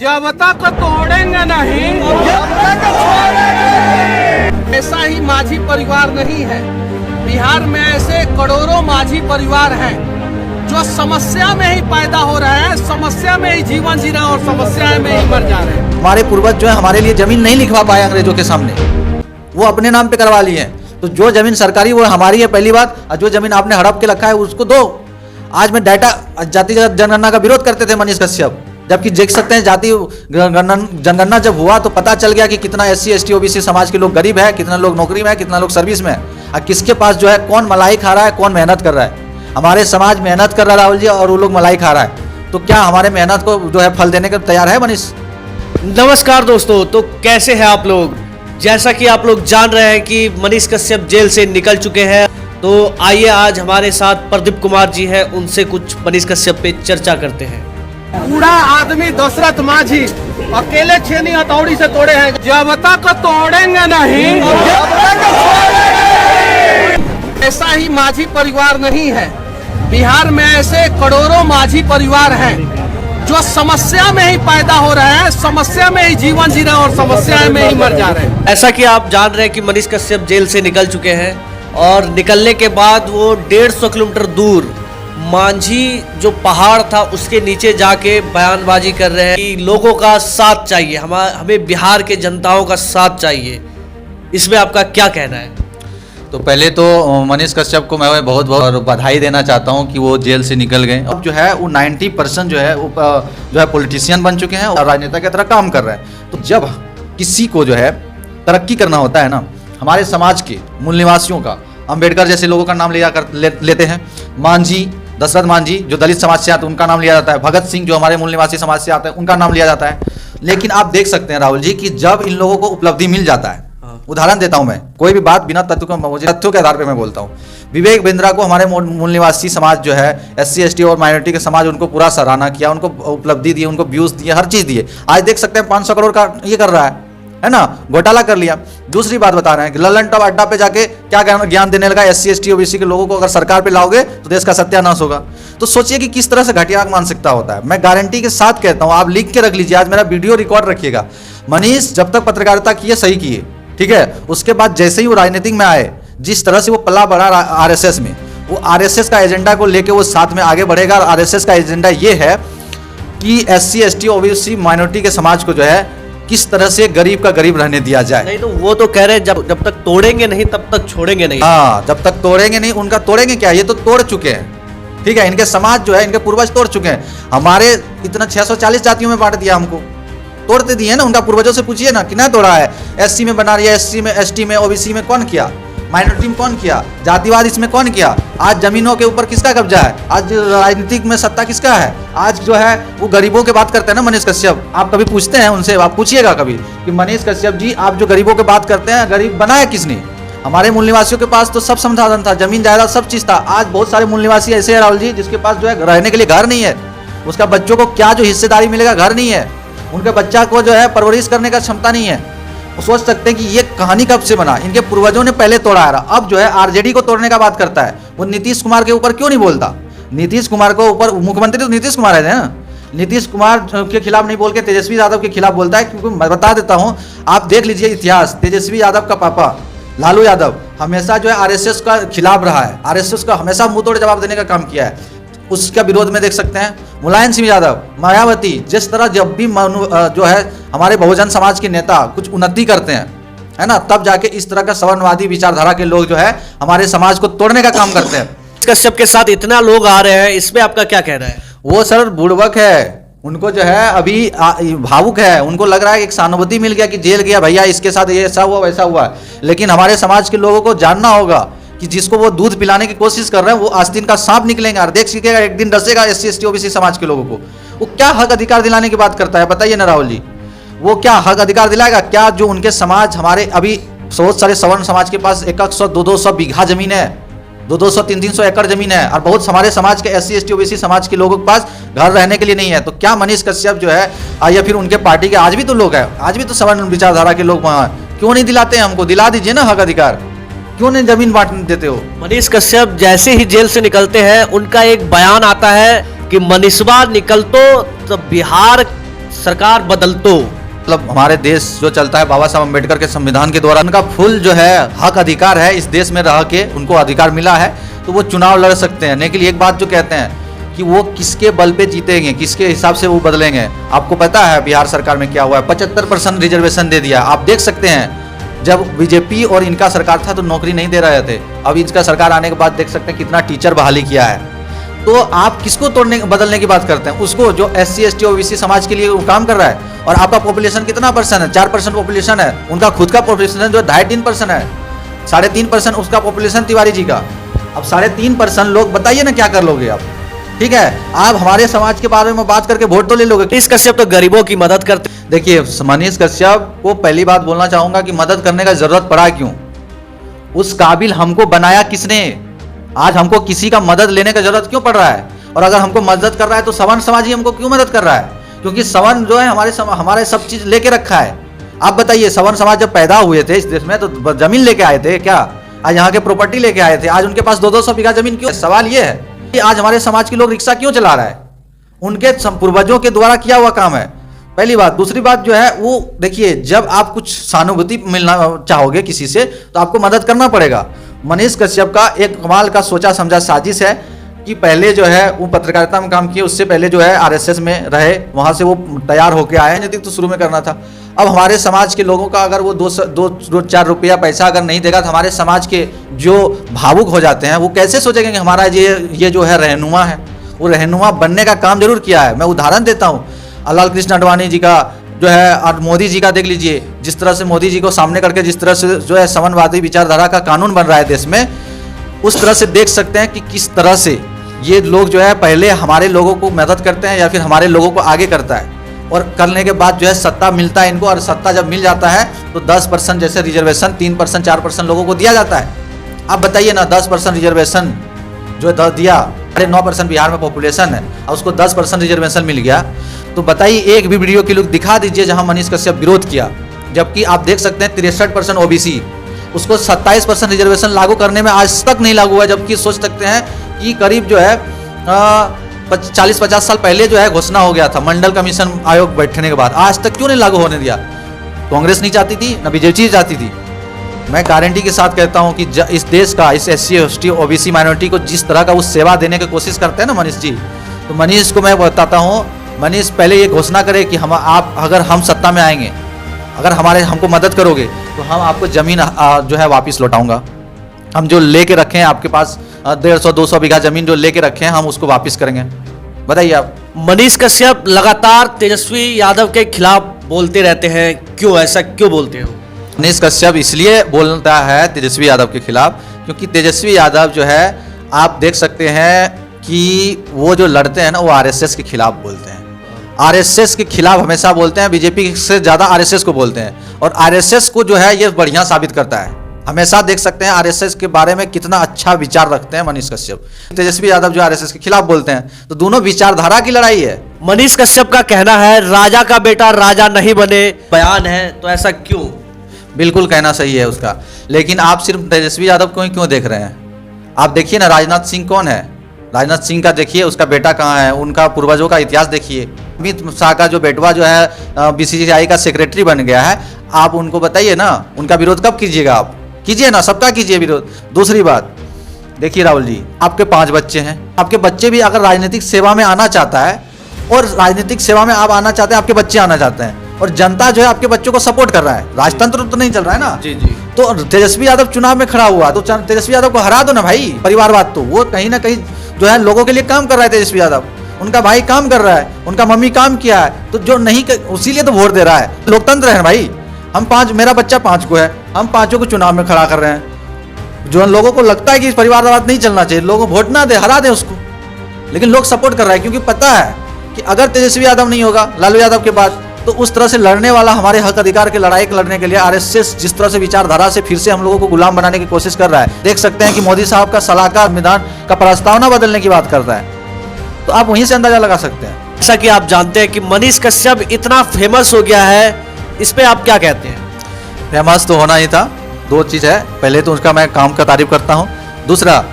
जब तक तोड़ेंगे नहीं ऐसा ही माझी परिवार नहीं है। बिहार में ऐसे करोड़ों माझी परिवार हैं जो समस्या में ही पैदा हो रहे हैं, समस्या में ही जीवन जी रहे हैं और समस्या में ही मर जा रहे हैं। हमारे पूर्वज जो है हमारे लिए जमीन नहीं लिखवा पाए अंग्रेजों के सामने, वो अपने नाम पे करवा लिए हैं। तो जो जमीन सरकारी वो हमारी है पहली बात, और जो जमीन आपने हड़प के रखा है उसको दो। आज मैं डाटा जातिगत जनगणना का विरोध करते थे मनीष कश्यप, जबकि देख सकते हैं जाति जनगणना जब हुआ तो पता चल गया कि कितना SC ST OBC समाज के लोग गरीब है, कितना लोग नौकरी में है, कितना लोग सर्विस में है, और किसके पास जो है कौन मलाई खा रहा है, कौन मेहनत कर रहा है। हमारे समाज मेहनत कर रहा है राहुल जी, और वो लोग मलाई खा रहा है। तो क्या हमारे मेहनत को जो है फल देने के तैयार है मनीष? नमस्कार दोस्तों, तो कैसे हैं आप लोग? जैसा कि आप लोग जान रहे हैं कि मनीष कश्यप जेल से निकल चुके हैं, तो आइए आज हमारे साथ प्रदीप कुमार जी हैं, उनसे कुछ मनीष कश्यप पे चर्चा करते हैं। पूरा आदमी दशरथ माझी अकेले छेनी हथौड़ी से तोड़े हैं। जब तक तोड़ेंगे नहीं ऐसा ही माझी परिवार नहीं है। बिहार में ऐसे करोड़ों माझी परिवार हैं जो समस्या में ही पैदा हो रहे हैं, समस्या में ही जीवन जी रहे हैं और समस्या में ही मर जा रहे हैं। ऐसा कि आप जान रहे हैं कि मनीष कश्यप जेल से निकल चुके हैं और निकलने के बाद वो 150 किलोमीटर दूर मांझी जो पहाड़ था उसके नीचे जाके बयानबाजी कर रहे हैं कि लोगों का साथ चाहिए, हमें बिहार के जनताओं का साथ चाहिए। इसमें आपका क्या कहना है? तो पहले तो मनीष कश्यप को मैं बहुत बहुत बधाई देना चाहता हूं कि वो जेल से निकल गए। अब जो है वो 90% जो है वो पॉलिटिशियन बन चुके हैं और राजनेता की तरह काम कर रहे हैं। तो जब किसी को जो है तरक्की करना होता है ना, हमारे समाज के मूल निवासियों का, अंबेडकर जैसे लोगों का नाम लेते हैं, मांझी, दशरथ मांझी जो दलित समाज से आते हैं उनका नाम लिया जाता है, भगत सिंह जो हमारे मूल निवासी समाज से आते हैं उनका नाम लिया जाता है। लेकिन आप देख सकते हैं राहुल जी कि जब इन लोगों को उपलब्धि मिल जाता है, उदाहरण देता हूं मैं, कोई भी बात बिना तथ्यों के आधार पे मैं बोलता हूं। विवेक बिंद्रा को हमारे मूल निवासी समाज जो है SC ST और माइनॉरिटी के समाज उनको पूरा सराहना किया, उनको उपलब्धि दी, उनको व्यूज दिए, हर चीज दिए। आज देख सकते हैं 500 करोड़ का ये कर रहा है ना, घोटाला कर लिया। दूसरी बात बता रहे हैं कि ललन टॉप अड्डा पे जाके क्या ज्ञान देने लगा SC ST OBC के लोगों को, अगर सरकार पे लाओगे तो देश का सत्यानाश होगा। तो सोचिए कि किस तरह से घटिया मानसिकता होता है। मैं गारंटी के साथ कहता हूं, आप लिख के रख लीजिए, आज मेरा वीडियो रिकॉर्ड रखिएगा। मनीष जब तक पत्रकारिता किए सही किए, ठीक है, उसके बाद जैसे ही वो राजनीतिक में आए, जिस तरह से वो पला बढ़ा RSS में, वो RSS का एजेंडा को लेके वो साथ में आगे बढ़ेगा। और RSS का एजेंडा ये है कि SC ST OBC माइनॉरिटी के समाज को जो है किस तरह से गरीब का गरीब रहने दिया जाए। नहीं तो वो तो कह रहे हैं जब तक तोड़ेंगे नहीं तब तक छोड़ेंगे नहीं। हाँ, जब तक तोड़ेंगे नहीं। उनका तोड़ेंगे क्या, ये तो तोड़ चुके हैं, ठीक है। इनके समाज जो है, इनके पूर्वज तोड़ चुके हैं। हमारे इतना 640 जातियों में बांट दिया, हमको तोड़ते दिए ना। उनका पूर्वजों से पूछिए ना कितना तोड़ा है। SC में बना रही SC में, ST में, OBC में कौन किया, माइनॉरिटी में कौन किया, जातिवाद इसमें कौन किया। आज जमीनों के ऊपर किसका कब्जा है, आज राजनीतिक में सत्ता किसका है। आज जो है वो गरीबों की बात करते हैं ना मनीष कश्यप। आप कभी पूछते हैं उनसे, आप पूछिएगा कभी कि मनीष कश्यप जी आप जो गरीबों की बात करते हैं, गरीब बनाया किसने? हमारे मूल निवासियों के पास तो सब संसाधन था, जमीन जायदाद सब चीज था। आज बहुत सारे मूल निवासी ऐसे हैं राहुल जी जिसके पास जो है रहने के लिए घर नहीं है, उसका बच्चों को क्या जो हिस्सेदारी मिलेगा, घर नहीं है, उनके बच्चा को जो है परवरिश करने का क्षमता नहीं है। वो सोच सकते हैं कि ये कहानी कब से बना, इनके पूर्वजों ने पहले तोड़ा है। अब जो है RJD को तोड़ने का बात करता है। वो नीतीश कुमार के ऊपर क्यों नहीं बोलता? नीतीश कुमार को ऊपर मुख्यमंत्री तो नीतीश कुमार है ना, नीतीश कुमार के खिलाफ नहीं बोल के तेजस्वी यादव के खिलाफ बोलता है। क्योंकि मैं बता देता हूं, आप देख लीजिए इतिहास, तेजस्वी यादव का पापा लालू यादव हमेशा जो है RSS का खिलाफ रहा है, RSS का हमेशा मुंह तोड़ जवाब देने का काम किया है। उसका विरोध में देख सकते हैं मुलायम सिंह यादव, मायावती, जिस तरह जब भी जो है हमारे बहुजन समाज के नेता कुछ उन्नति करते हैं, है ना, तब जाके इस तरह का सवर्णवादी विचारधारा के लोग जो है हमारे समाज को तोड़ने का काम करते हैं। कश्यप के साथ इतना लोग आ रहे हैं, इसमें आपका क्या कहना है? वो सर बुड़बक है, उनको जो है अभी भावुक है, उनको लग रहा है कि एक सहानुभूति मिल गया कि जेल गया भैया, इसके साथ ये ऐसा हुआ वैसा हुआ। लेकिन हमारे समाज के लोगों को जानना होगा कि जिसको वो दूध पिलाने की कोशिश कर रहे हैं वो आस्तीन का सांप निकलेंगे। और देख सीखेगा, एक दिन डसेगा SC ST OBC समाज के लोगों को। वो क्या हक अधिकार दिलाने की बात करता है, बताइए ना राहुल जी, वो क्या हक अधिकार दिलाएगा? क्या जो उनके समाज, हमारे अभी बहुत सारे सवर्ण समाज के पास 100 200 बीघा जमीन है, 200 300 एकड़ जमीन है, और बहुत हमारे समाज के SC ST OBC समाज के लोगों के पास घर रहने के लिए नहीं है। तो क्या मनीष कश्यप जो है या फिर उनके पार्टी के आज भी तो लोग हैं, आज भी तो सवर्ण विचारधारा के लोग वहां क्यों नहीं दिलाते हैं? हमको दिला दीजिए ना हक अधिकार, क्यों नहीं जमीन बांट देते हो? मनीष कश्यप जैसे ही जेल से निकलते हैं उनका एक बयान आता है कि मनीषवा निकल तो बिहार सरकार बदल तो मतलब हमारे देश जो चलता है बाबा साहब अम्बेडकर के संविधान के द्वारा उनका फुल जो है हक अधिकार है, इस देश में रह के उनको अधिकार मिला है, तो वो चुनाव लड़ सकते हैं। लेकिन एक बात जो कहते हैं कि वो किसके बल पे जीतेंगे, किसके हिसाब से वो बदलेंगे। आपको पता है बिहार सरकार में क्या हुआ है, 75% रिजर्वेशन दे दिया। आप देख सकते हैं जब बीजेपी और इनका सरकार था तो नौकरी नहीं दे रहे थे, अब इसका सरकार आने के बाद देख सकते हैं कितना टीचर बहाली किया है। तो आप किसको बदलने की बात करते हैं? उसको जो SC ST OBC समाज के लिए वो काम कर रहा है। और आपका पॉपुलेशन कितना परसेंट है? 4% पॉपुलेशन है। उनका खुद का पॉपुलेशन जो 2.5-3% है, 3.5% उसका पॉपुलेशन तिवारी जी का। अब 3.5% लोग बताइए ना क्या कर लोगे आप? ठीक है, आप हमारे समाज के बारे में बात करके वोट तो ले लोगे। मनीष कश्यप तो गरीबों की मदद करते। देखिए, मनीष कश्यप को पहली बात बोलना चाहूंगा कि मदद करने का जरूरत पड़ा क्यों? उस काबिल हमको बनाया किसने? आज हमको किसी का मदद लेने का जरूरत क्यों पड़ रहा है? और अगर हमको मदद कर रहा है तो सवर्ण समाज ही हमको क्यों मदद कर रहा है? क्योंकि सवर्ण जो है हमारे सब चीज लेके रखा है। आप बताइए, सवर्ण समाज जब पैदा हुए थे इस देश में तो जमीन लेके आए थे क्या? आज यहाँ के प्रॉपर्टी लेके आए थे। आज उनके पास 200-200 बीघा जमीन क्यों? सवाल ये है कि आज हमारे समाज के लोग रिक्शा क्यों चला रहा है? उनके पूर्वजों के द्वारा किया हुआ काम है, पहली बात। दूसरी बात जो है वो देखिए, जब आप कुछ सहानुभूति मिलना चाहोगे किसी से तो आपको मदद करना पड़ेगा। मनीष कश्यप का एक कमाल का सोचा समझा साजिश है कि पहले जो है वो पत्रकारिता में काम किए, उससे पहले जो है RSS में रहे, वहाँ से वो तैयार होकर आए। राजनीतिक तो शुरू में करना था। अब हमारे समाज के लोगों का अगर वो 2-4 रुपया पैसा अगर नहीं देगा तो हमारे समाज के जो भावुक हो जाते हैं वो कैसे सोचेंगे कि हमारा ये जो है रहनुमा है, वो रहनुमा बनने का काम जरूर किया है। मैं उदाहरण देता हूँ, लाल कृष्ण आडवाणी जी का जो है और मोदी जी का देख लीजिए, जिस तरह से मोदी जी को सामने करके जिस तरह से जो है समाजवादी विचारधारा का कानून बन रहा है देश में, उस तरह से देख सकते हैं कि किस तरह से ये लोग जो है पहले हमारे लोगों को मदद करते हैं या फिर हमारे लोगों को आगे करता है, और करने के बाद जो है सत्ता मिलता है इनको, और सत्ता जब मिल जाता है तो 10% जैसे रिजर्वेशन 3% 4% लोगों को दिया जाता है। आप बताइए ना, 10% रिजर्वेशन जो दिया, अरे 9% बिहार में पॉपुलेशन है और उसको 10% रिजर्वेशन मिल गया, तो बताइए एक भी वीडियो के लोग दिखा दीजिए जहां मनीष कश्यप विरोध किया। जबकि आप देख सकते हैं 63% OBC, उसको 27% रिजर्वेशन लागू करने में आज तक नहीं लागू हुआ। जबकि सोच सकते हैं कि करीब जो है 40-50 साल पहले जो है घोषणा हो गया था मंडल कमीशन आयोग बैठने के बाद, आज तक क्यों नहीं लागू होने दिया? कांग्रेस नहीं चाहती थी, न बीजेपी चाहती थी। मैं गारंटी के साथ कहता हूं कि इस देश का, इस SC ST OBC माइनॉरिटी को जिस तरह का वो सेवा देने की कोशिश करते हैं ना मनीष जी, तो मनीष को मैं बताता हूं, मनीष पहले ये घोषणा करे कि अगर हम सत्ता में आएंगे, अगर हमको मदद करोगे तो हम आपको जमीन जो है वापस लौटाऊंगा। हम जो लेके रखे हैं आपके पास 150-200 बीघा जमीन जो लेके रखे हैं, हम उसको वापस करेंगे। बताइए आप। मनीष कश्यप लगातार तेजस्वी यादव के खिलाफ बोलते रहते हैं, क्यों ऐसा क्यों बोलते हो? मनीष कश्यप इसलिए बोलता है तेजस्वी यादव के खिलाफ क्योंकि तेजस्वी यादव जो है आप देख सकते हैं कि वो जो लड़ते हैं ना वो RSS के खिलाफ बोलते हैं। RSS के खिलाफ हमेशा बोलते हैं, बीजेपी से ज़्यादा RSS को बोलते हैं। और RSS को जो है ये बढ़िया साबित करता है। हमेशा देख सकते हैं RSS के बारे में कितना अच्छा विचार रखते हैं मनीष कश्यप। तेजस्वी यादव जो RSS के खिलाफ बोलते हैं, तो दोनों विचारधारा की लड़ाई है। मनीष कश्यप का कहना है राजा का बेटा राजा नहीं बने, बयान है, तो ऐसा क्यों? बिल्कुल कहना सही है उसका, लेकिन आप सिर्फ तेजस्वी यादव को ही क्यों देख रहे हैं? आप देखिए ना, राजनाथ सिंह कौन है? राजनाथ सिंह का देखिए, उसका बेटा कहाँ है, उनका पूर्वजों का इतिहास देखिए। अमित शाह का जो बेटवा जो है BCCI का सेक्रेटरी बन गया है, आप उनको बताइए ना, उनका विरोध कब कीजिएगा? आप कीजिए ना, सबका कीजिए विरोध। दूसरी बात देखिए राहुल जी, आपके 5 बच्चे हैं, आपके बच्चे भी अगर राजनीतिक सेवा में आना चाहता है और राजनीतिक सेवा में आप आना चाहते हैं, आपके बच्चे आना चाहते हैं और जनता जो है आपके बच्चों को सपोर्ट कर रहा है, राजतंत्र तो नहीं चल रहा है ना जी जी। तो तेजस्वी यादव चुनाव में खड़ा हुआ तो तेजस्वी यादव को हरा दो ना भाई। परिवारवाद तो वो कहीं ना कहीं जो है लोगों के लिए काम कर रहा है तेजस्वी यादव, उनका भाई काम कर रहा है, उनका मम्मी काम किया है, तो जो नहीं उसीलिए तो वोट दे रहा है। लोकतंत्र है भाई, हम 5, मेरा बच्चा 5 को है, हम 5 को चुनाव में खड़ा कर रहे हैं। जो लोगों को लगता है कि परिवारवाद नहीं चलना चाहिए, लोगों को वोट ना दे, हरा दे उसको, लेकिन लोग सपोर्ट कर रहे हैं क्योंकि पता है कि अगर तेजस्वी यादव नहीं होगा लालू यादव के बाद, तो उस तरह से लड़ने वाला, हमारे हक अधिकार की लड़ाई लड़ने के लिए RSS जिस तरह से विचारधारा से फिर से हम लोगों को गुलाम बनाने की कोशिश कर रहा है। देख सकते हैं कि मोदी साहब का सलाहकार संविधान का प्रस्तावना बदलने की बात करता है, तो आप वहीं से अंदाजा लगा सकते हैं। जैसा कि आप जानते हैं कि मनीष कश्यप इतना फेमस हो गया है, इस पे आप क्या कहते हैं? फेमस तो होना ही था। 2 चीज़ है, पहले तो उसका मैं काम का तारीफ करता हूँ, दूसरा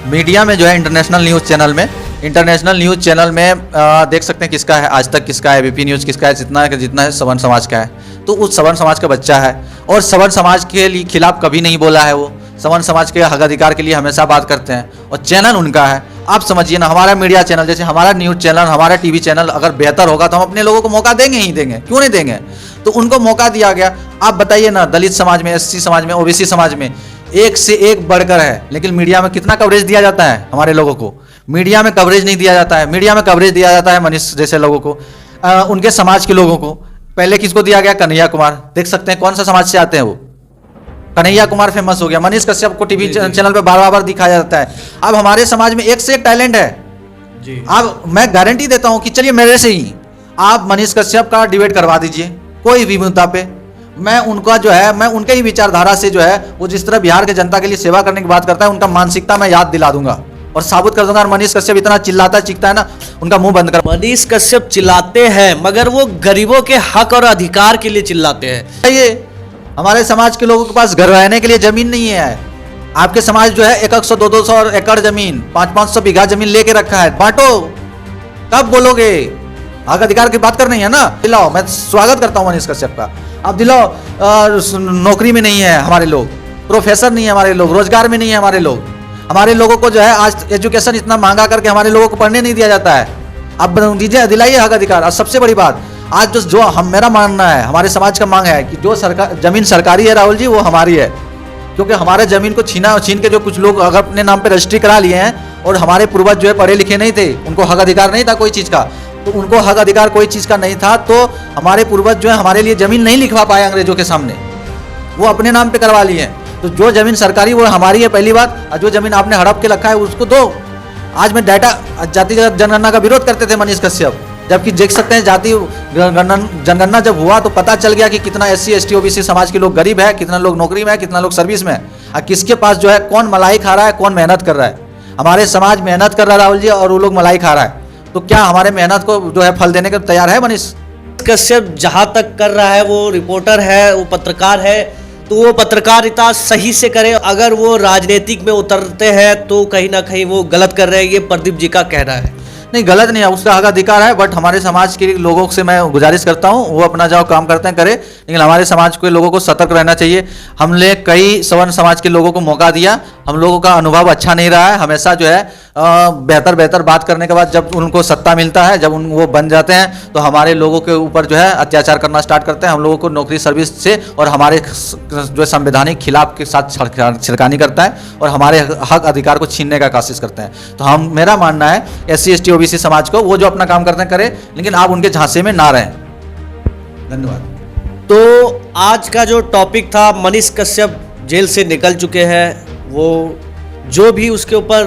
मीडिया में जो है इंटरनेशनल न्यूज़ चैनल में इंटरनेशनल न्यूज़ चैनल में देख सकते हैं किसका है, आज तक किसका है, एबीपी न्यूज़ किसका है, जितना है सवर्ण समाज का है। तो उस सवर्ण समाज का बच्चा है और सवर्ण समाज के खिलाफ कभी नहीं बोला है। वो सवर्ण समाज के हक अधिकार के लिए हमेशा बात करते हैं और चैनल उनका है। आप समझिए ना, हमारा मीडिया चैनल जैसे हमारा न्यूज़ चैनल, हमारा टीवी चैनल अगर बेहतर होगा तो हम अपने लोगों को मौका देंगे ही देंगे, क्यों नहीं देंगे। तो उनको मौका दिया गया। आप बताइए ना, दलित समाज में, एससी समाज में, ओबीसी समाज में एक से एक बढ़कर है, लेकिन मीडिया में कितना कवरेज दिया जाता है हमारे लोगों को? मीडिया में कवरेज नहीं दिया जाता है। मीडिया में कवरेज दिया जाता है मनीष जैसे लोगों को, उनके समाज के लोगों को। पहले किसको दिया गया? कन्हैया कुमार। देख सकते हैं कौन सा समाज से आते हैं वो। कन्हैया कुमार फेमस हो गया, मनीष कश्यप को टीवी चैनल पे बार बार दिखाया जाता है। अब हमारे समाज में एक से एक टैलेंट है जी। अब मैं गारंटी देता हूं कि चलिए मेरे से ही आप मनीष कश्यप का डिबेट करवा दीजिए कोई भी मुद्दा पे, मैं उनका जो है, मैं उनके ही विचारधारा से जो है, वो जिस तरह बिहार के जनता के लिए सेवा करने की बात करता है, उनका मानसिकता मैं याद दिला दूंगा और साबित कर दूंगा। और मनीष कश्यप इतना चिल्लाता चीखता है ना, उनका मुंह बंद कर। मनीष कश्यप चिल्लाते हैं मगर वो गरीबों के हक और अधिकार के लिए चिल्लाते हैं। ये हमारे समाज के लोगों के पास घर रहने के लिए जमीन नहीं है। आपके समाज जो है 100 200 एकड़ जमीन, 500 बीघा जमीन लेके रखा है, बांटो। कब बोलोगे? हक अधिकार की बात करनी है ना, दिलाओ। मैं स्वागत करता हूं मनीष कश्यप का, आप दिलाओ। नौकरी में नहीं है हमारे लोग, प्रोफेसर नहीं है हमारे लोग, रोजगार में नहीं है हमारे लोग। हमारे लोगों को जो है आज एजुकेशन इतना महंगा करके हमारे लोगों को पढ़ने नहीं दिया जाता है। अब दीजिए, दिलाइए हक अधिकार। और सबसे बड़ी बात, आज जो हम, मेरा मानना है, हमारे समाज का मांग है कि जो सरकार जमीन सरकारी है राहुल जी, वो हमारी है। क्योंकि हमारे जमीन को छीन के जो कुछ लोग अगर अपने नाम पे रजिस्ट्री करा लिए हैं, और हमारे पूर्वज जो है पढ़े लिखे नहीं थे, उनको हक अधिकार नहीं था कोई चीज़ का, तो उनको हक अधिकार कोई चीज़ का नहीं था, तो हमारे पूर्वज जो है हमारे लिए जमीन नहीं लिखवा पाए अंग्रेजों के सामने, वो अपने नाम पे करवा लिए हैं। तो जो जमीन सरकारी वो हमारी है पहली बात, और जो जमीन आपने हड़प के रखा है उसको दो। आज मैं डाटा जाति जनगणना का विरोध करते थे मनीष कश्यप, जबकि देख सकते हैं जाति जनगणना जब हुआ तो पता चल गया कि कितना SC ST OBC समाज के लोग गरीब है, कितना लोग नौकरी में है, कितना लोग सर्विस में है, और किसके पास जो है कौन मलाई खा रहा है, कौन मेहनत कर रहा है। हमारे समाज मेहनत कर रहा है राहुल जी, और वो लोग मलाई खा रहा है। तो क्या हमारे मेहनत को जो है फल देने के तैयार है मनीष कश्यप? जहां तक कर रहा है, वो रिपोर्टर है, वो पत्रकार है, तो वो पत्रकारिता सही से करे। अगर वो राजनीतिक में उतरते हैं तो कहीं ना कहीं वो गलत कर रहे हैं, ये प्रदीप जी का कहना है। नहीं, गलत नहीं है, उसका हक अधिकार है। बट हमारे समाज के लोगों से मैं गुजारिश करता हूं, वो अपना जो काम करते हैं करे, लेकिन हमारे समाज के लोगों को सतर्क रहना चाहिए। हमने कई सवर्ण समाज के लोगों को मौका दिया, हम लोगों का अनुभव अच्छा नहीं रहा है। हमेशा जो है बेहतर बात करने के बाद जब उनको सत्ता मिलता है, जब वो बन जाते हैं, तो हमारे लोगों के ऊपर जो है अत्याचार करना स्टार्ट करते हैं। हम लोगों को नौकरी सर्विस से और हमारे जो संवैधानिक खिलाफ के साथ छिड़कानी करता है और हमारे हक अधिकार को छीनने का कोशिश करते हैं। तो मेरा मानना है SC ST OBC समाज को, वो जो अपना काम करते हैं करे, लेकिन आप उनके झांसे में ना रहें। धन्यवाद। तो आज का जो टॉपिक था, मनीष कश्यप जेल से निकल चुके हैं, वो जो भी उसके ऊपर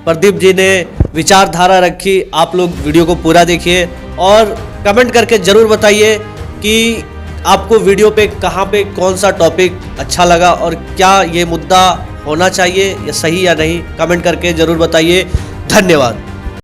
प्रदीप जी ने विचारधारा रखी, आप लोग वीडियो को पूरा देखिए और कमेंट करके ज़रूर बताइए कि आपको वीडियो पे कहाँ पे कौन सा टॉपिक अच्छा लगा और क्या ये मुद्दा होना चाहिए या सही या नहीं। कमेंट करके ज़रूर बताइए। धन्यवाद।